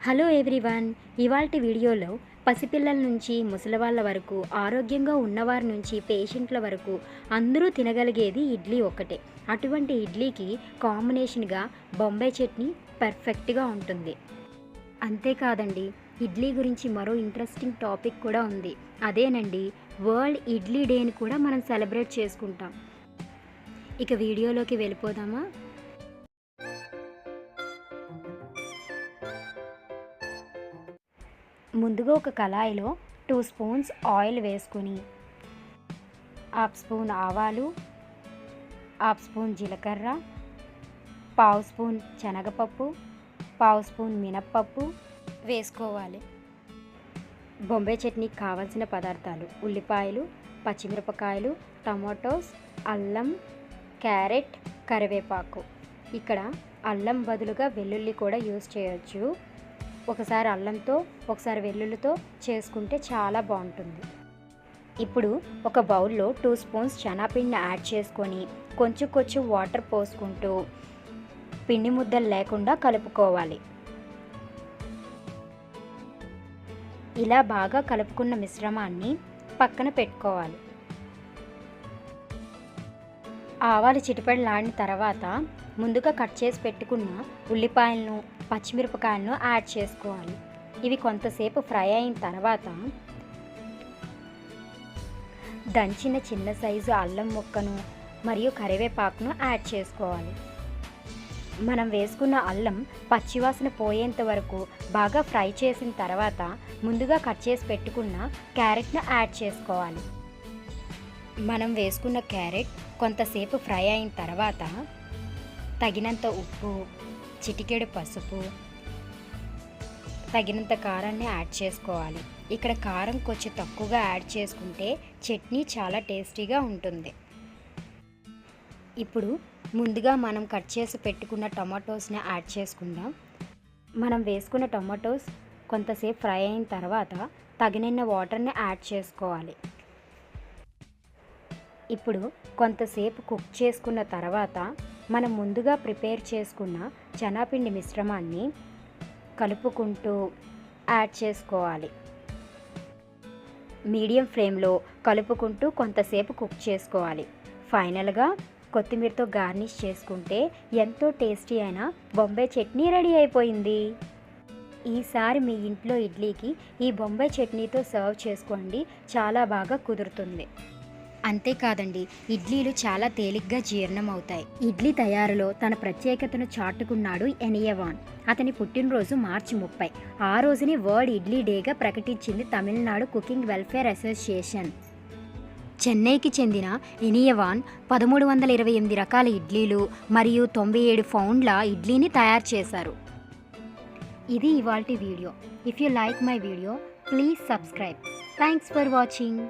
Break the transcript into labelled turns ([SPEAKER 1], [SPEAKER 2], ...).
[SPEAKER 1] Hello everyone. ఇవాల్టి వీడియోలో పసిపిల్లల నుంచి ముసలివాళ్ళ వరకు, ఆరోగ్యంగా ఉన్నవారి నుంచి పేషెంట్ల వరకు అందరూ తినగలిగేది ఇడ్లీ ఒక్కటే. అటువంటి ఇడ్లీకి కాంబినేషన్గా బొంబాయి చట్నీ పర్ఫెక్ట్గా ఉంటుంది. అంతేకాదండి, ఇడ్లీ గురించి మరో ఇంట్రెస్టింగ్ టాపిక్ కూడా ఉంది. అదేనండి, వరల్డ్ ఇడ్లీ డేని కూడా మనం సెలబ్రేట్ చేసుకుంటాం. ఇక వీడియోలోకి వెళ్ళిపోదామా? ముందుగా ఒక కళాయిలో 2 స్పూన్స్ ఆయిల్ వేసుకొని, హాఫ్ స్పూన్ ఆవాలు, హాఫ్ స్పూన్ జీలకర్ర, పావు స్పూన్ శనగపప్పు, పావు స్పూన్ మినప్పప్పు వేసుకోవాలి. బొంబాయి చట్నీకి కావాల్సిన పదార్థాలు: ఉల్లిపాయలు, పచ్చిమిరపకాయలు, టమాటోస్, అల్లం, క్యారెట్, కరివేపాకు. ఇక్కడ అల్లం బదులుగా వెల్లుల్లి కూడా యూజ్ చేయొచ్చు. ఒకసారి అల్లంతో ఒకసారి వెల్లుల్లితో చేసుకుంటే చాలా బాగుంటుంది. ఇప్పుడు ఒక బౌల్లో 2 స్పూన్స్ శనగపిండిని యాడ్ చేసుకొని కొంచెం కొంచెం వాటర్ పోసుకుంటూ పిండి ముద్దలు లేకుండా కలుపుకోవాలి. ఇలా బాగా కలుపుకున్న మిశ్రమాన్ని పక్కన పెట్టుకోవాలి. ఆవాలు చిటిపడలాడిన తర్వాత ముందుగా కట్ చేసి పెట్టుకున్న ఉల్లిపాయలను, పచ్చిమిరపకాయలను యాడ్ చేసుకోవాలి. ఇవి కొంతసేపు ఫ్రై అయిన తర్వాత దంచిన చిన్న సైజు అల్లం ముక్కను మరియు కరివేపాకును యాడ్ చేసుకోవాలి. మనం వేసుకున్న అల్లం పచ్చివాసన పోయేంత వరకు బాగా ఫ్రై చేసిన తర్వాత ముందుగా కట్ చేసి పెట్టుకున్న క్యారెట్ను యాడ్ చేసుకోవాలి. మనం వేసుకున్న క్యారెట్ కొంతసేపు ఫ్రై అయిన తర్వాత తగినంత ఉప్పు, చిటికెడు పసుపు, తగినంత కారాన్ని యాడ్ చేసుకోవాలి. ఇక్కడ కారం కొంచెం తక్కువగా యాడ్ చేసుకుంటే చట్నీ చాలా టేస్టీగా ఉంటుంది. ఇప్పుడు ముందుగా మనం కట్ చేసి పెట్టుకున్న టమాటోస్ని యాడ్ చేసుకుందాం. మనం వేసుకున్న టమాటోస్ కొంతసేపు ఫ్రై అయిన తర్వాత తగినన్ని వాటర్ని యాడ్ చేసుకోవాలి. ఇప్పుడు కొంతసేపు కుక్ చేసుకున్న తర్వాత మనం ముందుగా ప్రిపేర్ చేసుకున్న శనగపిండి మిశ్రమాన్ని కలుపుకుంటూ యాడ్ చేసుకోవాలి. మీడియం ఫ్లేమ్లో కలుపుకుంటూ కొంతసేపు కుక్ చేసుకోవాలి. ఫైనల్గా కొత్తిమీరతో గార్నిష్ చేసుకుంటే ఎంతో టేస్టీ అయిన బొంబాయి చట్నీ రెడీ అయిపోయింది. ఈసారి మీ ఇంట్లో ఇడ్లీకి ఈ బొంబాయి చట్నీతో సర్వ్ చేసుకోండి, చాలా బాగా కుదురుతుంది. అంతేకాదండి, ఇడ్లీలు చాలా తేలిగ్గా జీర్ణం అవుతాయి. ఇడ్లీ తయారులో తన ప్రత్యేకతను చాటుకున్నాడు ఎనియవాన్. అతని పుట్టినరోజు మార్చి 30. ఆ రోజుని వరల్డ్ ఇడ్లీ డేగా ప్రకటించింది తమిళనాడు కుకింగ్ వెల్ఫేర్ అసోసియేషన్. చెన్నైకి చెందిన ఎనియవాన్ 1328 రకాల ఇడ్లీలు మరియు 97 పౌండ్ల ఇడ్లీని తయారు చేశారు. ఇది ఇవాల్టి video. If you like my video, please subscribe. Thanks for watching.